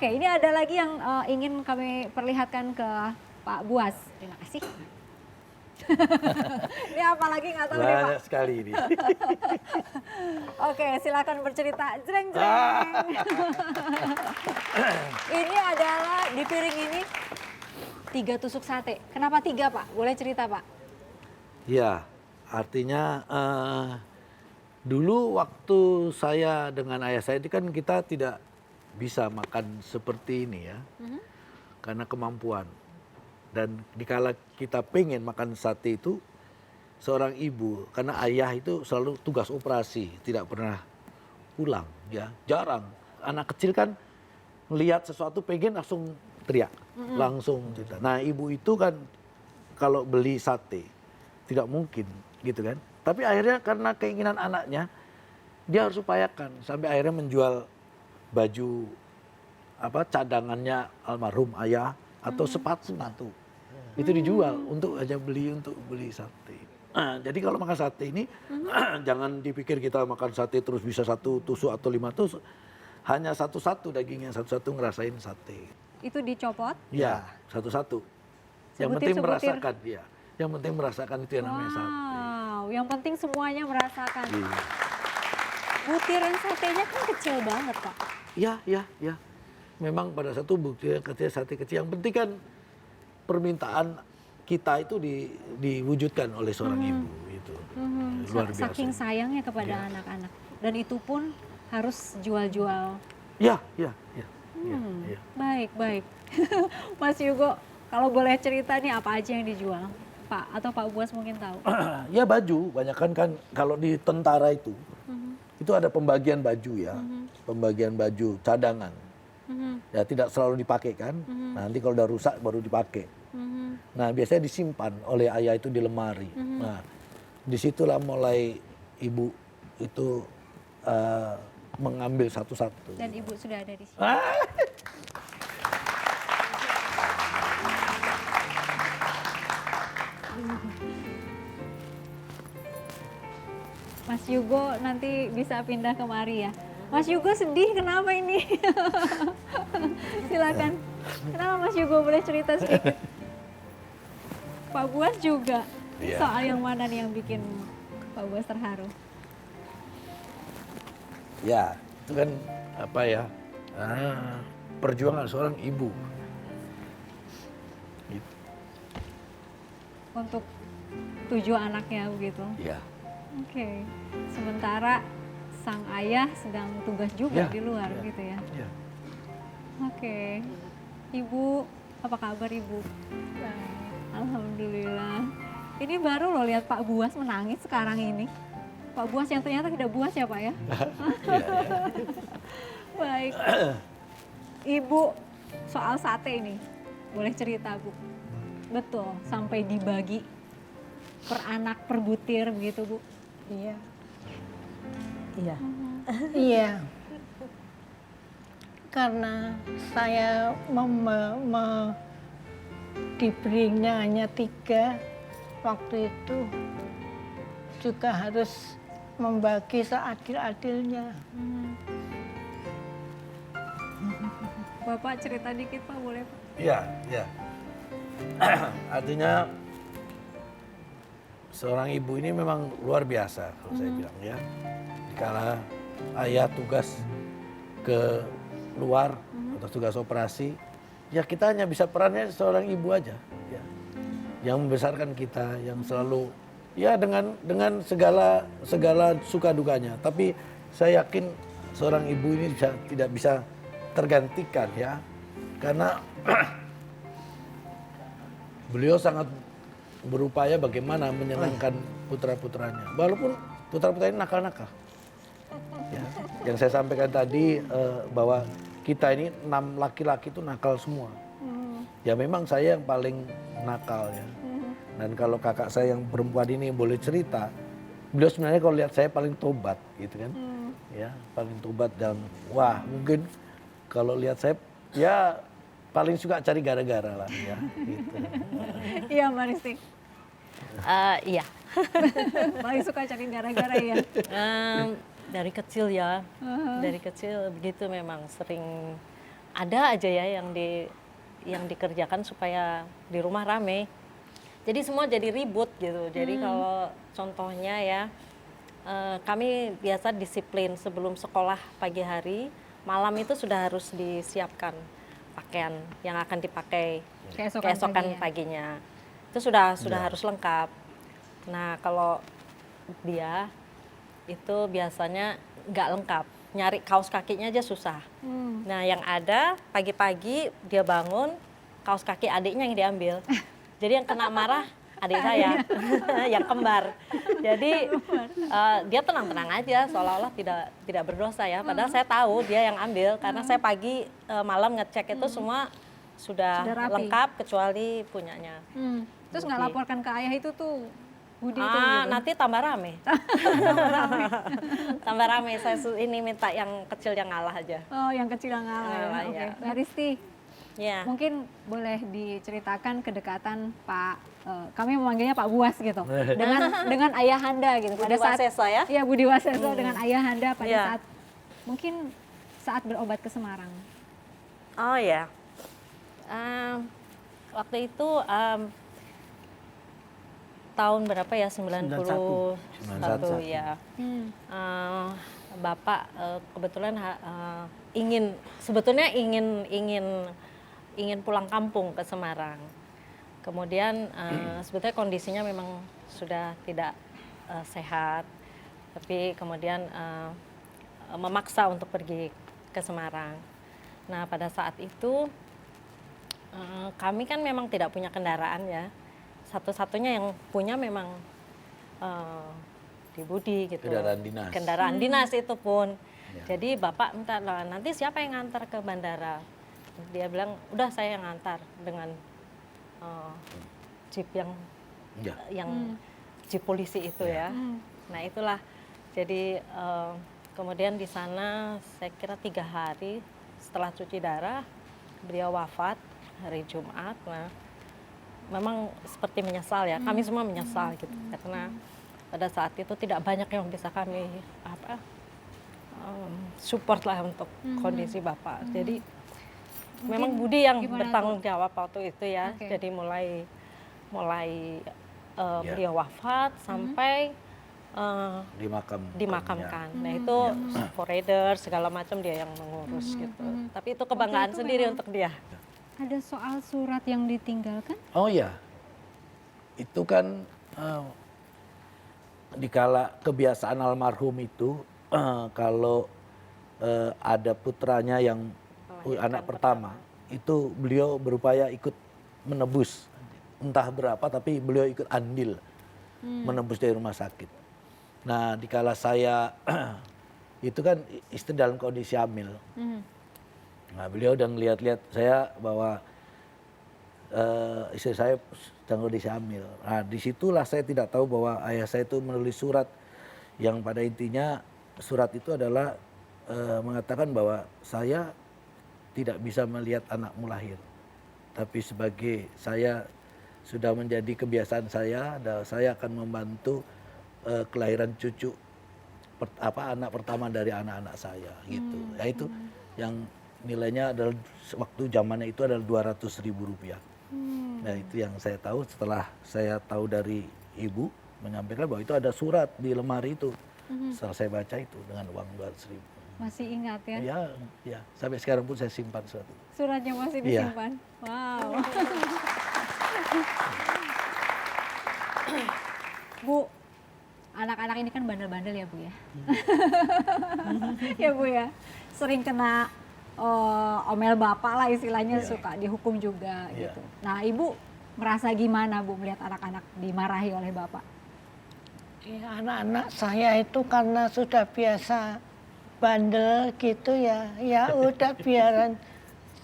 Oke, ini ada lagi yang ingin kami perlihatkan ke Pak Buas. Terima kasih. Ini apa lagi nggak tahu nih Pak. Banyak sekali ini. Oke, silakan bercerita. Jreng jreng. Ini adalah di piring ini 3 tusuk sate. Kenapa 3 Pak? Boleh cerita Pak? Ya, artinya dulu waktu saya dengan ayah saya itu kan kita tidak bisa makan seperti ini ya. Karena kemampuan. Dan dikala kita pengen makan sate itu, seorang ibu, karena ayah itu selalu tugas operasi, tidak pernah pulang, ya jarang. Anak kecil kan melihat sesuatu pengen langsung teriak, langsung cerita. Nah ibu itu kan kalau beli sate tidak mungkin gitu kan. Tapi akhirnya karena keinginan anaknya, dia harus upayakan sampai akhirnya menjual baju cadangannya almarhum ayah atau sepatu. Itu dijual untuk beli sate. Nah, jadi kalau makan sate ini jangan dipikir kita makan sate terus bisa 1 tusuk atau 5 tusuk. Hanya satu-satu dagingnya, satu-satu ngerasain sate. Itu dicopot? Ya, satu-satu. Yang penting merasakan, ya. Yang penting merasakan itu yang namanya sate. Wow, yang penting semuanya merasakan. Iya. Butiran satenya kan kecil banget Pak. Ya. Memang pada satu butiran kecil, sate kecil. Yang penting kan permintaan kita itu diwujudkan oleh seorang ibu itu. Luar biasa. Saking sayangnya kepada anak-anak. Dan itu pun harus jual-jual. Ya. Baik. Mas Yugo, kalau boleh cerita nih apa aja yang dijual? Pak atau Pak Buas mungkin tahu. Ya baju, banyak kan kalau di tentara itu ada pembagian baju ya, pembagian baju cadangan. Ya tidak selalu dipakai kan, nanti kalau udah rusak baru dipakai. Nah biasanya disimpan oleh ayah itu di lemari. Nah disitulah mulai ibu itu mengambil satu-satu. Dan ibu sudah ada di sini. Mas Yugo nanti bisa pindah kemari ya. Mas Yugo sedih kenapa ini? Silakan. Kenapa Mas Yugo boleh cerita sedikit? Pak Buas juga. Iya. Soal yang mana nih yang bikin Pak Buas terharu? Ya itu kan perjuangan seorang ibu. Gitu. Untuk 7 anaknya begitu. Ya. Oke. Sementara sang ayah sedang tugas juga Ya, di luar ya, gitu ya. ya. Oke. Ibu, apa kabar Ibu? Alhamdulillah. Ini baru loh lihat Pak Buas menangis sekarang ini. Pak Buas yang ternyata tidak buas ya Pak ya? Baik. Ibu, soal sate ini, boleh cerita Bu? Betul, sampai dibagi per anak, per butir begitu Bu? Iya. Iya. Karena saya diberinya hanya 3 waktu itu juga harus membagi seadil-adilnya. Bapak cerita dikit Pak, boleh Pak? Iya. Artinya seorang ibu ini memang luar biasa kalau saya bilang ya. Dikala ayah tugas ke luar atau tugas operasi, ya kita hanya bisa perannya seorang ibu aja. Ya. Yang membesarkan kita, yang selalu ya dengan segala suka dukanya. Tapi saya yakin seorang ibu ini tidak bisa tergantikan ya, karena beliau sangat berupaya bagaimana menyenangkan putra-putranya, walaupun putra-putranya nakal-nakal. Ya, yang saya sampaikan tadi bahwa kita ini 6 laki-laki itu nakal semua. Ya memang saya yang paling nakal ya. Dan kalau kakak saya yang perempuan ini boleh cerita, beliau sebenarnya kalau lihat saya paling tobat gitu kan. Ya, paling tobat dan wah mungkin kalau lihat saya ya paling suka cari gara-gara lah ya gitu. Iya Mbak Risti. Iya. Paling suka cari gara-gara ya. Dari kecil ya, dari kecil begitu memang sering ada aja ya yang dikerjakan supaya di rumah rame. Jadi semua jadi ribut gitu. Jadi kalau contohnya ya, kami biasa disiplin sebelum sekolah pagi hari, malam itu sudah harus disiapkan pakaian yang akan dipakai keesokan paginya. Itu sudah harus lengkap. Nah kalau dia itu biasanya nggak lengkap, nyari kaos kakinya aja susah. Nah yang ada pagi-pagi dia bangun, kaos kaki adiknya yang diambil. Jadi yang kena marah adik saya, yang kembar. Jadi dia tenang-tenang aja, seolah-olah tidak berdosa ya. Padahal saya tahu dia yang ambil, karena saya pagi malam ngecek itu semua sudah rapi. lengkap kecuali punyanya. Terus nggak Budi. laporkan ke ayah itu tuh, Budi itu gitu. Nanti tambah rame. Tambah rame. Saya ini minta yang kecil yang ngalah aja. Oh, yang kecil yang ngalah ya. Ngalah, Oke. ya. Mbak Risti, Ya. mungkin boleh diceritakan kedekatan Pak, kami memanggilnya Pak Buas gitu, dengan ayahanda gitu. Budi Waseso ya? Iya, Budi Waseso dengan ayahanda pada Iya. saat mungkin saat berobat ke Semarang. Oh ya. Waktu itu tahun berapa ya? 91 ya. Bapak kebetulan sebetulnya ingin pulang kampung ke Semarang. Kemudian sebetulnya kondisinya memang sudah tidak sehat, tapi kemudian memaksa untuk pergi ke Semarang. Nah pada saat itu kami kan memang tidak punya kendaraan ya. Satu-satunya yang punya memang di Budi gitu. Kendaraan dinas. Kendaraan dinas itu pun. Ya. Jadi bapak minta, "Lah, nanti siapa yang ngantar ke bandara?" Dia bilang, "Udah saya yang ngantar dengan jeep Ya. yang jeep polisi itu ya." Nah itulah. Jadi kemudian di sana saya kira 3 hari setelah cuci darah beliau wafat hari Jumat. Nah memang seperti menyesal ya, kami semua menyesal gitu, karena pada saat itu tidak banyak yang bisa kami support lah untuk kondisi bapak. Jadi memang Budi yang bertanggung jawab waktu itu ya. Oke. Jadi mulai beliau wafat sampai dimakamkan. Nah itu forrader segala macam dia yang mengurus gitu. Tapi itu kebanggaan itu sendiri memang- untuk dia. Ada soal surat yang ditinggalkan? Oh ya, itu kan dikala kebiasaan almarhum itu kalau ada putranya yang anak pertama, itu beliau berupaya ikut menebus entah berapa, tapi beliau ikut andil menebus dari rumah sakit. Nah dikala saya itu kan istri dalam kondisi hamil. Nah beliau udah ngeliat-liat saya bahwa istri saya sedang kondisi hamil. Nah disitulah saya tidak tahu bahwa ayah saya itu menulis surat yang pada intinya surat itu adalah mengatakan bahwa saya tidak bisa melihat anakmu lahir. Tapi sebagai saya sudah menjadi kebiasaan saya, dan saya akan membantu kelahiran cucu anak pertama dari anak-anak saya gitu. Ya itu yang nilainya adalah waktu zamannya itu adalah Rp200.000. Nah itu yang saya tahu setelah saya tahu dari ibu menyampaikan bahwa itu ada surat di lemari itu. Setelah saya baca itu dengan uang 200.000. Masih ingat ya? Ya, sampai sekarang pun saya simpan surat itu. Suratnya masih Iya. disimpan? Wow. Bu, anak-anak ini kan bandel-bandel ya Bu ya? Ya Bu ya, sering kena omel bapak lah istilahnya, suka dihukum juga Iya. gitu. Nah Ibu merasa gimana Bu melihat anak-anak dimarahi oleh bapak? Ya, anak-anak saya itu karena sudah biasa bandel gitu ya, ya udah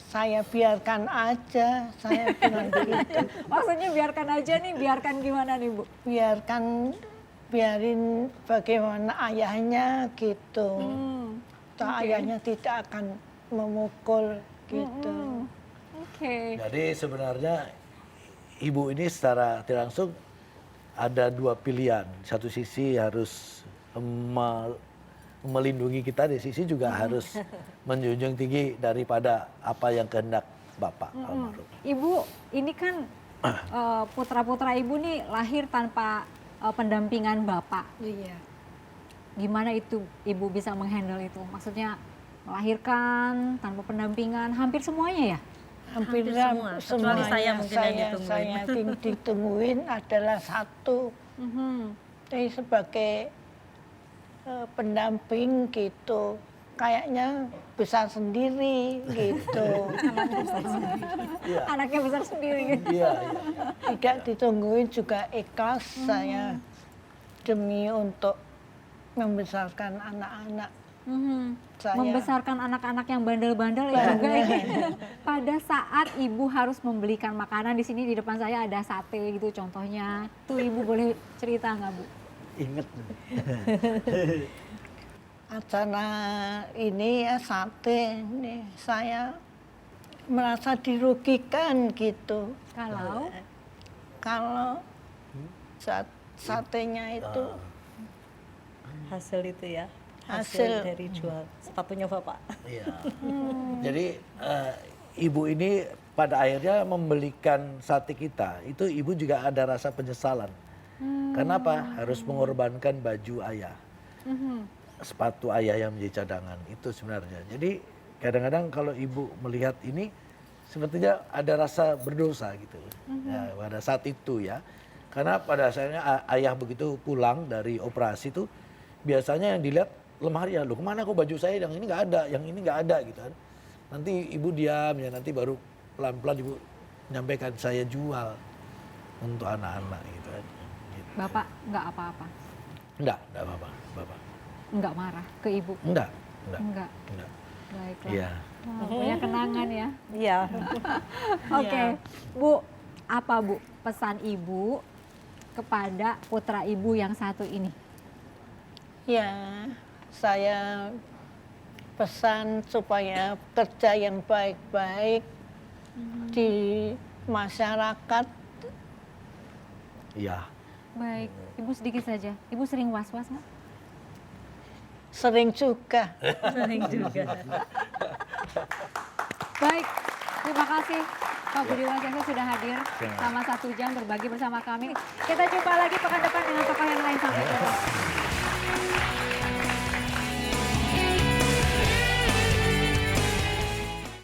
saya biarkan aja, saya bilang gitu. Maksudnya biarkan aja nih, biarkan gimana nih Bu? Biarin bagaimana ayahnya gitu. Toh oke. ayahnya tidak akan memukul gitu. Oke. Jadi sebenarnya ibu ini secara tidak langsung ada dua pilihan. Satu sisi harus melindungi kita di sisi juga harus menjunjung tinggi daripada apa yang kehendak Bapak almarhum. Ibu, ini kan putra-putra Ibu nih lahir tanpa pendampingan Bapak. Iya. Gimana itu Ibu bisa menghandle itu? Maksudnya melahirkan tanpa pendampingan, hampir semuanya ya? Hampir semua, kecuali semuanya saya mungkin yang ditungguin. saya ditungguin adalah satu. Jadi sebagai pendamping gitu, kayaknya besar sendiri gitu. Anaknya besar sendiri gitu. Iya, Tidak ditungguin juga ikhlas saya demi untuk membesarkan anak-anak. Saya. Membesarkan anak-anak yang bandel-bandel ya juga ini. Pada saat Ibu harus membelikan makanan, di sini di depan saya ada sate gitu contohnya. Tuh Ibu boleh cerita nggak Bu? inget. Acara ini ya sate nih, saya merasa dirugikan gitu. Kalau satenya itu Hasil itu ya, Hasil. hasil dari jual sepatunya Bapak. Iya. Jadi ibu ini pada akhirnya membelikan sate kita, itu ibu juga ada rasa penyesalan. Kenapa? Harus mengorbankan baju ayah, sepatu ayah yang menjadi cadangan itu sebenarnya. Jadi kadang-kadang kalau ibu melihat ini, sepertinya ada rasa berdosa gitu. Ya, pada saat itu ya, karena pada asalnya ayah begitu pulang dari operasi itu, biasanya yang dilihat lemari ya, loh kemana kok baju saya yang ini nggak ada, yang ini nggak ada gitu kan. Nanti ibu diam ya, nanti baru pelan-pelan ibu menyampaikan saya jual untuk anak-anak gitu kan. Gitu. Bapak nggak apa-apa? Enggak apa-apa, Bapak. Nggak marah ke Ibu? Enggak. Enggak. Enggak. Baiklah. Iya. Wah, punya kenangan ya. Iya. Oke, Bu, apa Bu pesan Ibu kepada putra Ibu yang satu ini? ya saya pesan supaya kerja yang baik-baik di masyarakat. Iya. Baik, Ibu sedikit saja. Ibu sering was-was nggak? Sering juga. Sering juga. Baik, terima kasih Pak Budi Waseso sudah hadir selama 1 jam berbagi bersama kami. Kita jumpa lagi pekan depan dengan tokoh yang lain. Sampai jumpa.